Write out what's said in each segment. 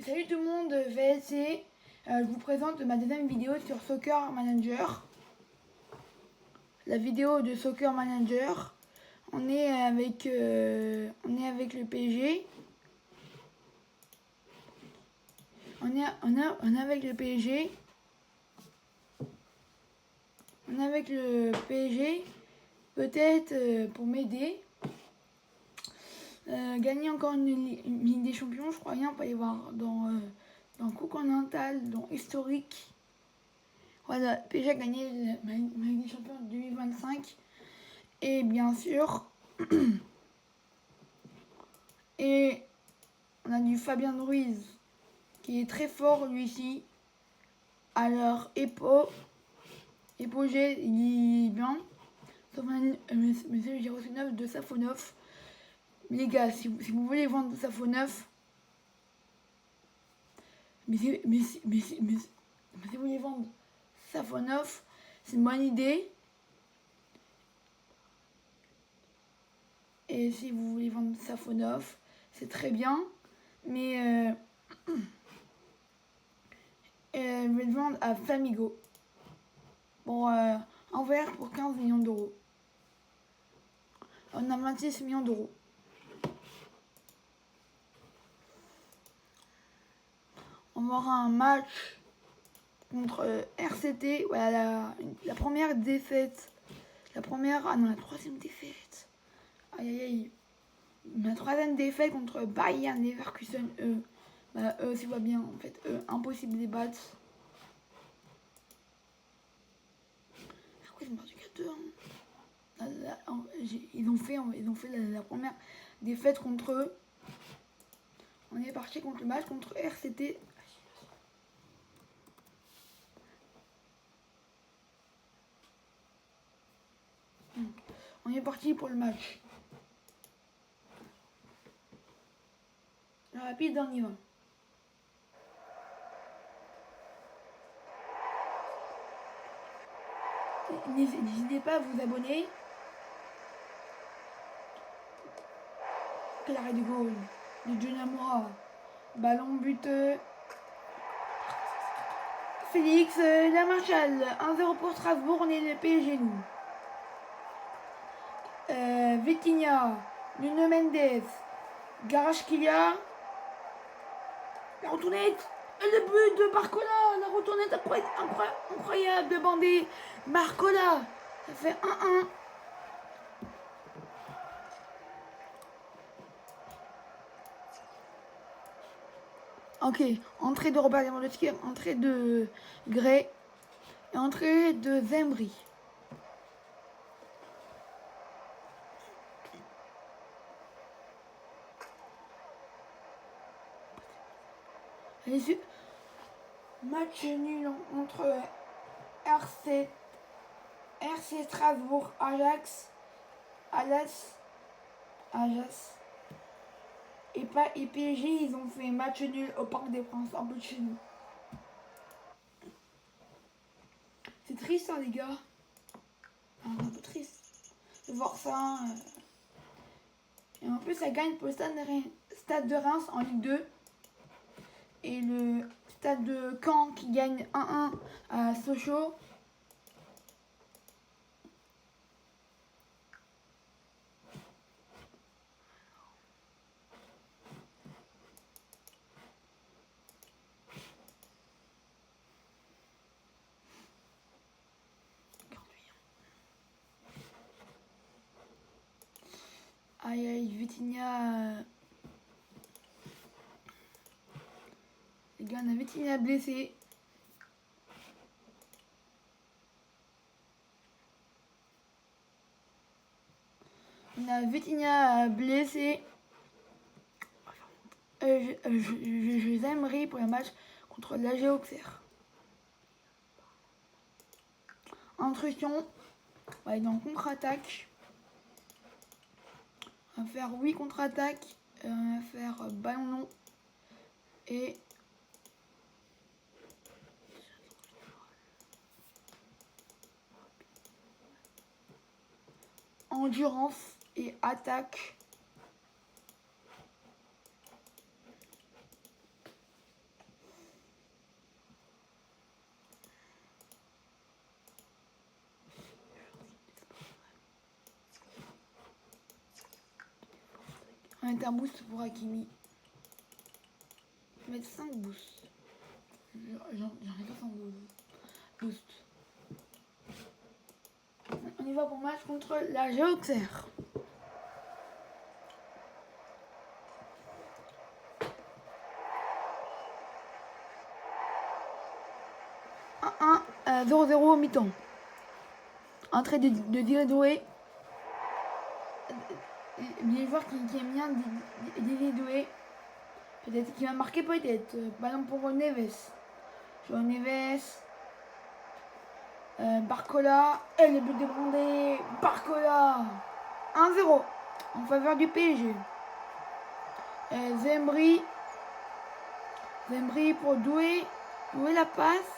Salut tout le monde, VSC. Je vous présente ma deuxième vidéo sur Soccer Manager. La vidéo de Soccer Manager. On est avec le PSG. On est avec le PSG. On est avec le PSG. Peut-être pour m'aider. Gagner encore une Ligue des Champions, je crois bien. On peut aller voir dans Continental, dans Historique. Voilà, PSG a gagné ma Ligue des Champions 2025. Et bien sûr, et on a du Fabien Ruiz qui est très fort lui ici. Alors, Epogé, il est bien. Sauf monsieur j'ai reçu 9 de Safonov. Les gars, si vous voulez vendre Safonov, mais si vous voulez vendre Safonov, c'est une bonne idée. Et si vous voulez vendre Safonov, c'est très bien. Mais je vais le vendre à Famigo. Bon, en vert pour 15 millions d'euros. On a 26 millions d'euros. On aura un match contre RCT. Voilà, la première défaite. La troisième défaite. Aïe aïe aïe. La troisième défaite contre Bayern Leverkusen. Eux aussi va bien. En fait, impossible de les battre. Pourquoi ils ont perdu 4-2 ils ont fait la première défaite contre eux. On est parti contre le match contre RCT. On est parti pour le match. Rapide, on y va. N'hésitez pas à vous abonner. L'arrêt du goal de John Amoura. Ballon buteux. Félix Lamarchal. 1-0 pour Strasbourg. On est le PSG nous. Vitinha. Nuno Mendes. Garashkilia. La retournette. Le but de Barcola. La retournette incroyable de Bandé. Barcola. Ça fait 1-1. Ok, entrée de Robert Lewandowski, entrée de Gray et entrée de Zembri. Match nul entre RC Strasbourg, Ajax et PSG, ils ont fait match nul au Parc des Princes, un peu de chez nous. C'est triste, hein, les gars. Un peu triste de voir ça. Et en plus, ça gagne pour le Stade de Reims en Ligue 2. Et le Stade de Caen qui gagne 1-1 à Sochaux. Aïe aïe, Vitinha. Les gars, on a Vitinha blessé. On a Vitinha blessé. Je les aimerais pour le match contre l'AG Auxerre. Intrusion. On va aller dans contre-attaque. On va faire 8 contre-attaques. On va faire ballon long. Et endurance et attaque. mettre un boost pour Hakimi. Je vais mettre 5 boosts. J'en ai 72 boosts. On y va pour match contre la Géoxer. Un 0-0 au mi-temps. Entrée de Dieudonné. Les joueurs qui aiment bien Dieudonné. Peut-être qu'il va marquer, peut-être. Ballon pour Neves. Joao Neves. Barcola. Et le but de Brandé. Barcola. 1-0 en faveur du PSG. Zembri. Zembri pour Doué. Doué la passe.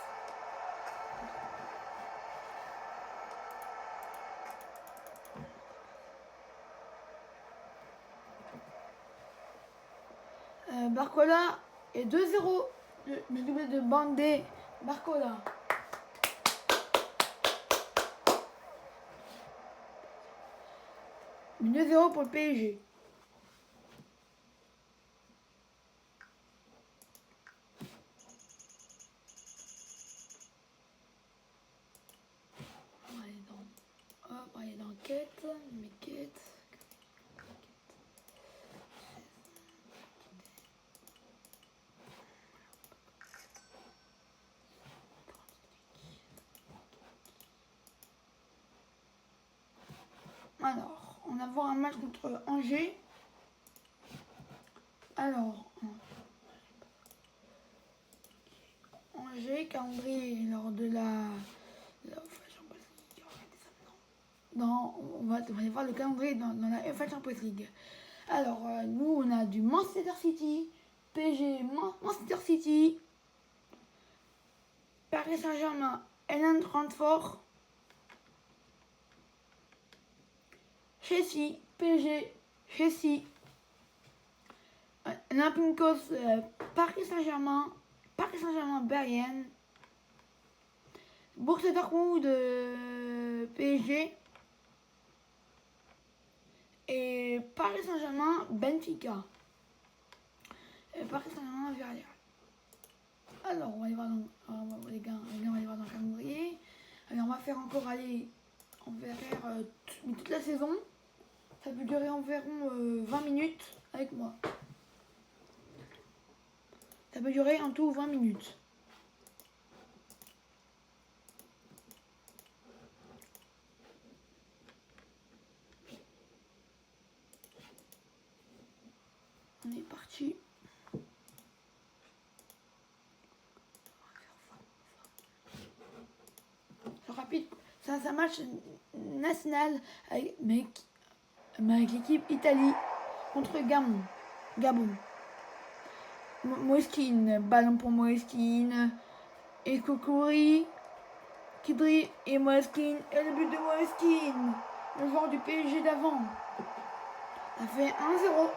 Barcola et 2-0. Le doublé de Bandé. Barcola. Mais 2-0 pour le PSG. On va aller dans quête. Mes quêtes. Alors, on va voir un match contre Angers. Alors, Angers, calendrier lors de la non, on va aller voir le calendrier dans la UEFA Champions League. Alors, nous, on a du Manchester City, PSG, Manchester City, Paris Saint-Germain, Eintracht Francfort, Chelsea, PSG, Chelsea, Olympiakos, Paris Saint-Germain, Bayern, Borussia Dortmund, PSG et Paris Saint-Germain, Benfica. Paris Saint-Germain, Villarreal. Alors, on va aller voir dans, les gars, on va aller voir dans le calendrier. Alors, on va faire encore aller environ toute la saison. Ça peut durer environ 20 minutes avec moi. Ça peut durer en tout 20 minutes. On est parti. C'est rapide. C'est un match national avec l'équipe Italie contre Gabon. Moeskin, ballon pour Moeskin. Et Kokouri, Kidri et Moeskin. Et le but de Moeskin, le joueur du PSG d'avant. Ça fait 1-0.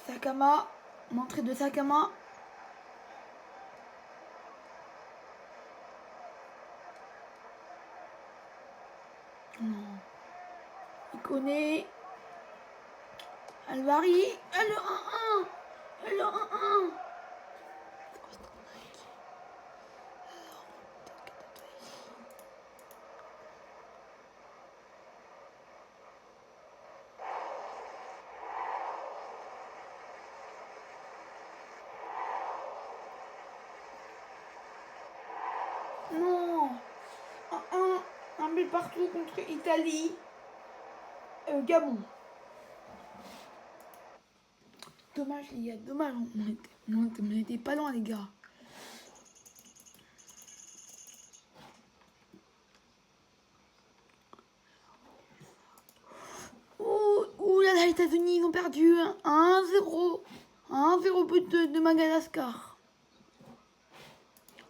Sakama, l'entrée de Sakama. Non. Il connaît. Alvari. Et le 1-1. Et le 1-1. Non. 1-1. Un but partout contre Italie. Gabon. Dommage les gars, dommage. On était pas loin les gars. Ouh là là, les États-Unis ils ont perdu 1-0. 1-0 but de Madagascar.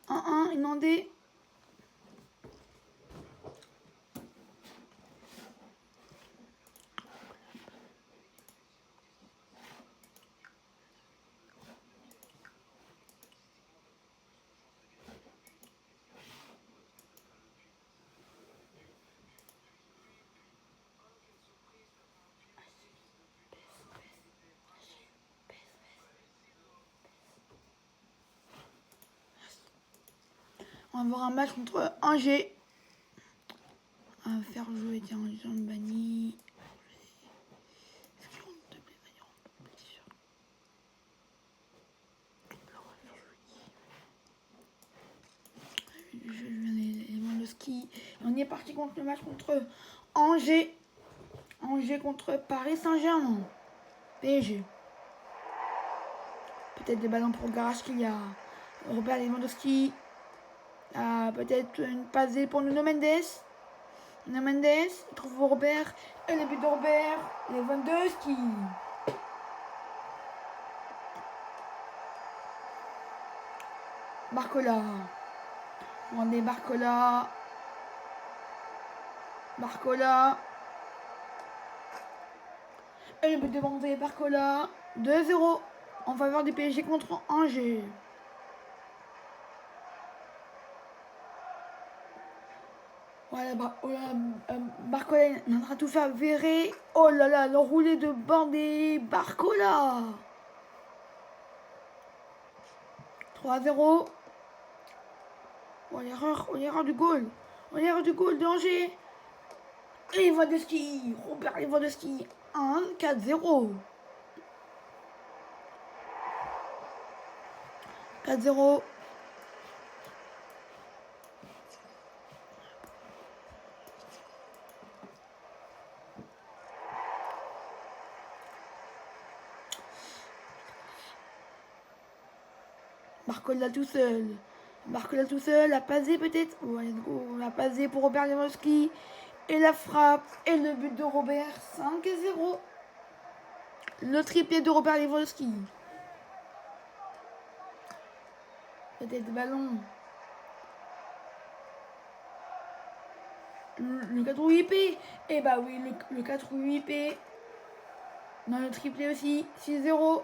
1-1 inondé. On va voir un match contre Angers. On va faire jouer Jean Bani. Lewandowski. On est parti contre le match contre Angers. Angers contre Paris Saint-Germain. PSG. Peut-être des ballons pour Kvaratskhelia. Robert Lewandowski. Peut-être une passe pour Nuno Mendes. Nuno Mendes. Il trouve Robert. Et le but de Robert Lewandowski. Barcola. Rendez Barcola. Barcola. Et le but de Bandé Barcola. 2-0 en faveur du PSG contre Angers. Voilà, Barcola est en train de tout faire verrer. Oh là là, l'enroulé de Bandé Barcola. 3-0. Oh, l'erreur du goal. Oh, l'erreur du goal d'Angers. Et Lewandowski. Robert Lewandowski. 1-4-0. 4-0. Barcola tout seul. Barcola tout seul. La passée peut-être. Ouais, la passée pour Robert Lewandowski. Et la frappe. Et le but de Robert. 5-0. Le triplé de Robert Lewandowski. Peut-être ballon. Le 4-8P. Et bah oui, le 4-8P. Dans le triplé aussi. 6-0.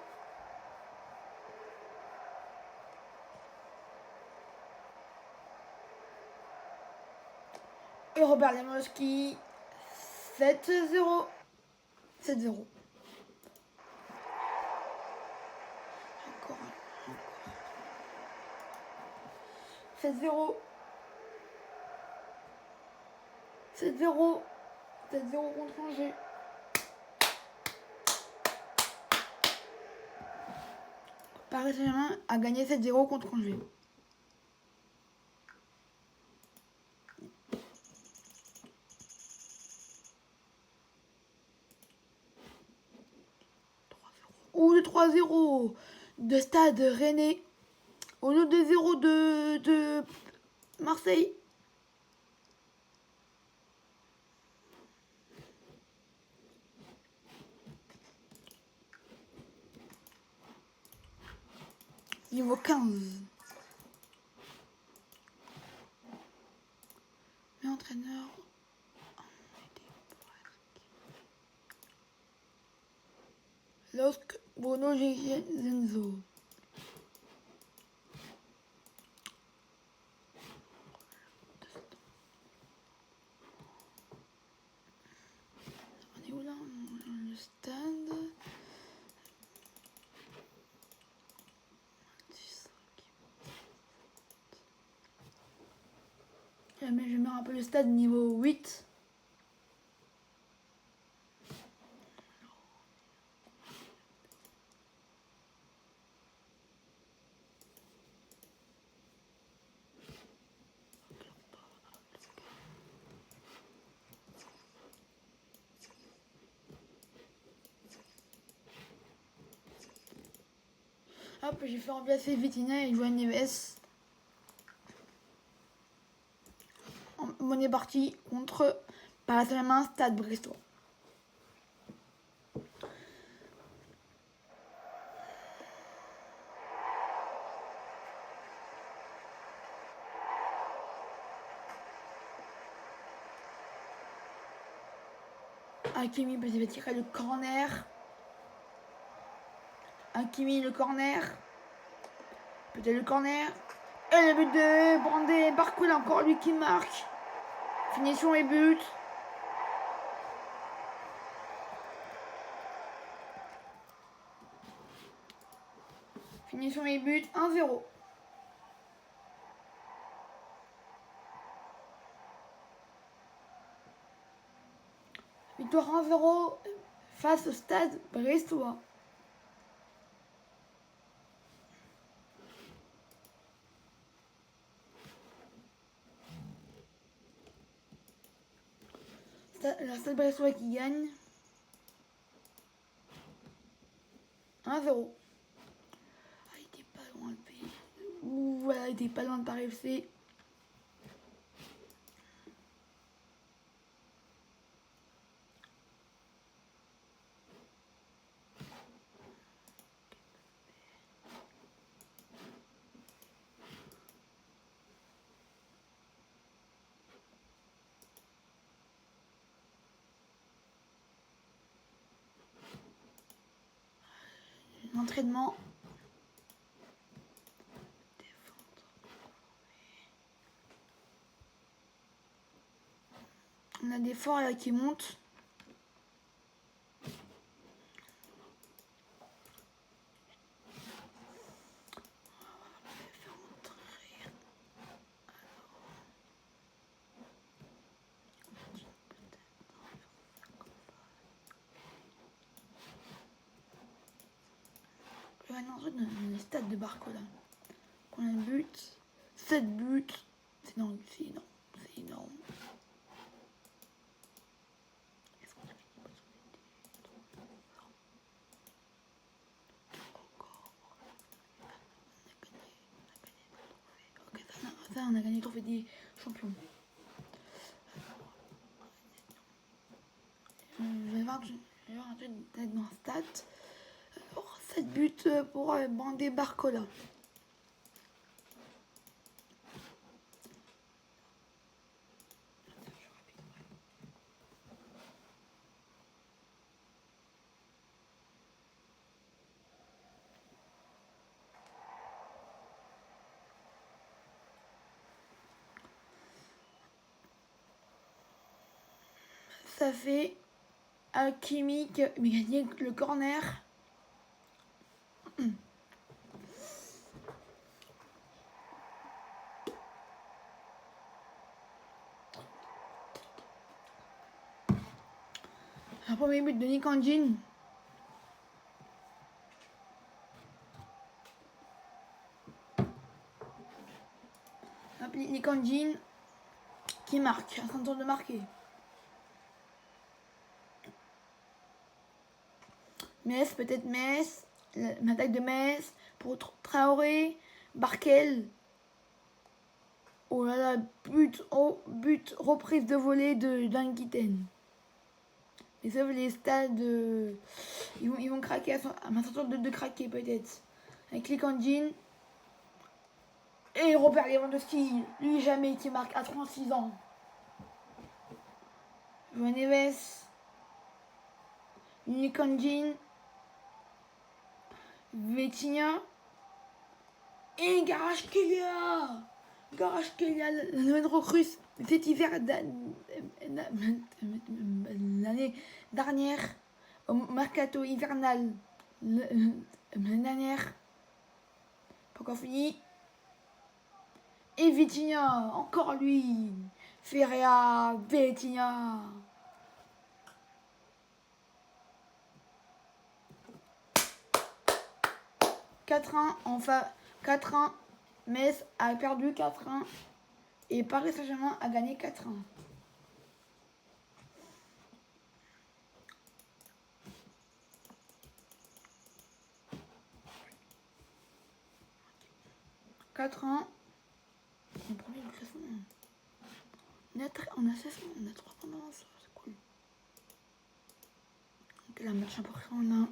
Et Robert Lewandowski. 7-0. 7-0. Encore. 7-0. 7-0. 7-0 contre Angers. Paris Saint-Germain a gagné 7-0 contre Angers. Ou le 3-0 de Stade Rennais. Au lieu de 0 de Marseille. Niveau 15. Mais entraîneur. Lorsque Bruno Zenzo. On est où là? Le stade. Mais je mets un peu le stade niveau 8. Hop, j'ai fait remplacer Vitinha et Joan Neves. On est parti contre Paris Saint-Germain, Stade Brestois. Hakimi va tirer le corner. Hakimi le corner. Peut-être le corner. Et le but de Bandé Barcola, encore lui qui marque. Finition et but. Finition et but 1-0. victoire 1-0 face au Stade Brestois. Le Stade Brestois qui gagne 1-0. Ah, il était pas loin le pays. Voilà, il était pas loin de Paris FC. L'entraînement. On a des forts là qui montent. Le stade de Barcola. On a un but. 7 buts. C'est énorme. C'est énorme. C'est énorme. Ça, on a gagné le trophée des champions. Je vais voir un truc d'être dans stats. 7 buts pour Bandé Barcola. Ça fait Hakimi qui a gagné le corner. Un premier but de Nikandjin. Nikandjin qui marque, à son tour de marquer. Metz, peut-être Metz, l'attaque de Metz pour Traoré, Barkel. Oh là là, but, reprise de volée d'Anguiten. Mais sauf les stades, ils vont craquer à ma tour de craquer peut-être. Avec Nikandjin. Et Robert Lewandowski, lui jamais qui marque à 36 ans. João Neves, Nikandjin, Vitinha et Kvaratskhelia. Kvaratskhelia, la nouvelle recrue cet hiver l'année dernière au mercato hivernal l'année dernière. Pas encore fini. Et Vitinha, encore lui. Ferrea, Vitinha. Enfin 4-1. Metz a perdu 4-1. Et Paris Saint-Germain a gagné 4-1. On est premier du classement. On a 16 points, on a 3 points d'avance, c'est cool. Donc là, match important, on a.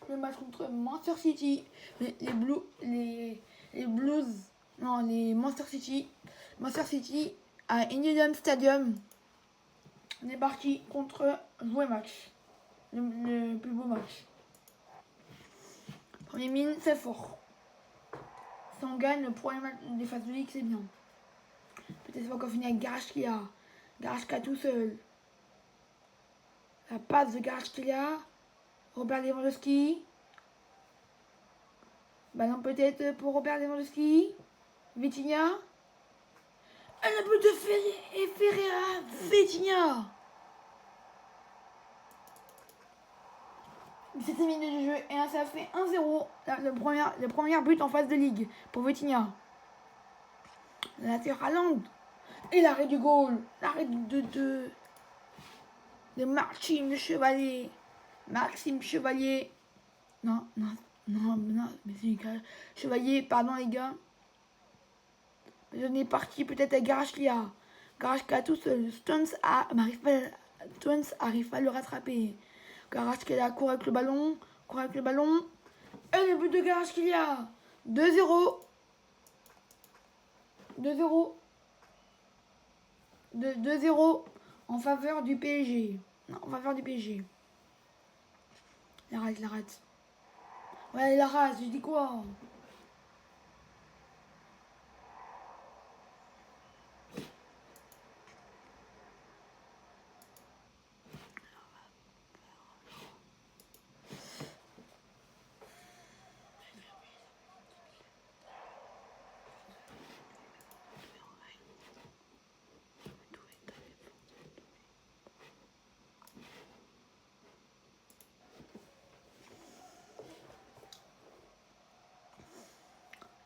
Le match contre Manchester City. Les Blues. Non, les Manchester City. Manchester City à Indian Stadium. On est parti contre jouer match. Le plus beau match. Premier mine, c'est fort. Si on gagne le premier match des phases de ligue, c'est bien. Peut-être qu'on va finir avec Kvaratskhelia tout seul. La passe de Kvaratskhelia. Robert Lewandowski. Ballon peut-être pour Robert Lewandowski. Vitinha. Et le but de Ferreira. Vitinha. 17 minutes de jeu et ça fait 1-0. Le premier but en phase de ligue pour Vitinha. La latéral Haaland. Et l'arrêt du goal. L'arrêt de Maxime Chevalier. Maxime Chevalier. Non, mais c'est Chevalier, pardon les gars. On est parti peut-être à Kvaratskhelia. Kvaratskhelia tout seul. Stones arrive pas à le rattraper. Kvaratskhelia court avec le ballon. Et le but de Kvaratskhelia. 2-0. 2-0 en faveur du PSG. Non, en faveur du PSG. Il arrête. Ouais, il arrête, je dis quoi?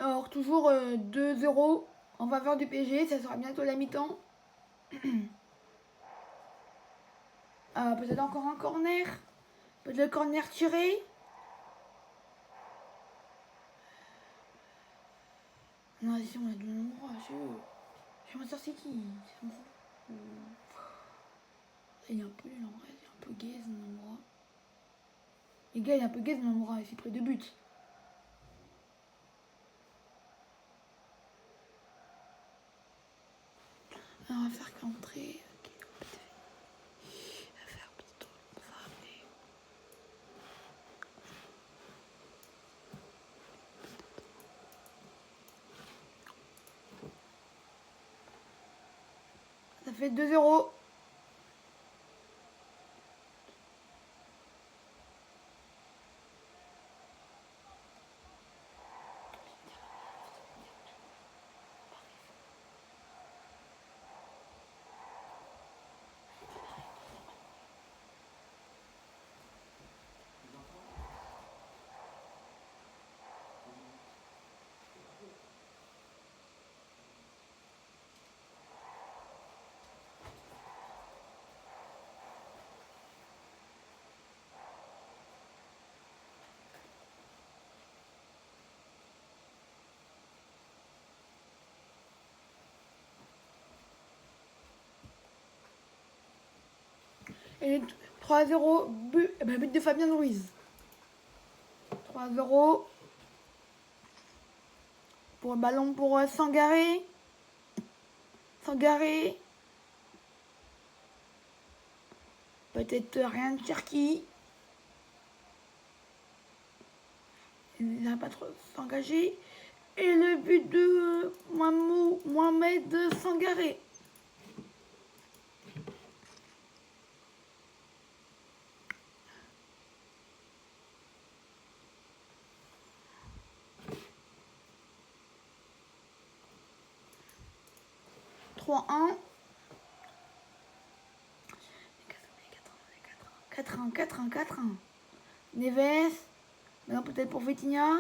Alors, toujours 2-0 en faveur du PSG. Ça sera bientôt la mi-temps. Peut-être encore un corner. Peut-être le corner tiré. Non, ici on a du endroit. Je vais sortir qui. Il est un peu gaze dans l'endroit. Les gars, il est un peu gaze dans l'endroit. Ici près de but. Alors, on va faire qu'entrer. Ça fait 2-0. Et 3-0, but de Fabien Ruiz. 3-0. Pour le ballon pour Sangaré. Peut-être rien de Cherki. Il n'a pas trop s'engager. Et le but de Mohamed Sangaré. -1. 4-1. Neves. Maintenant peut-être pour Vitinha.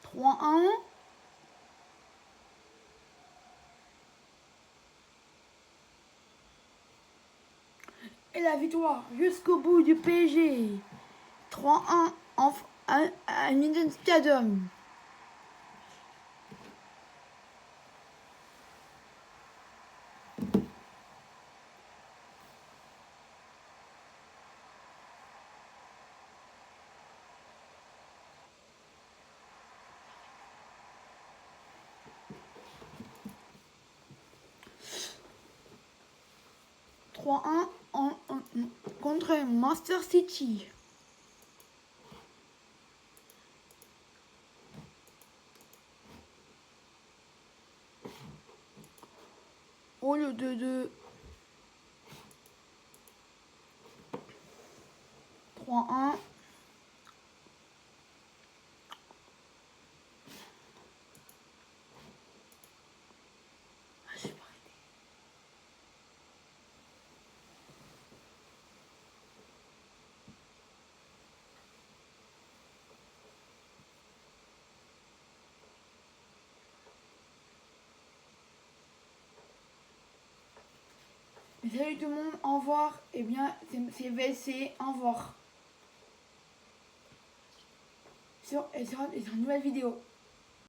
3-1. Et la victoire jusqu'au bout du PSG. 3-1 à Minden Stadium. Contre Manchester City. Pour le 2-2. 3-1. Ah, j'ai pas arrêté. Salut tout le monde, au revoir. Eh bien, c'est VLC, au revoir. Sur une nouvelle vidéo.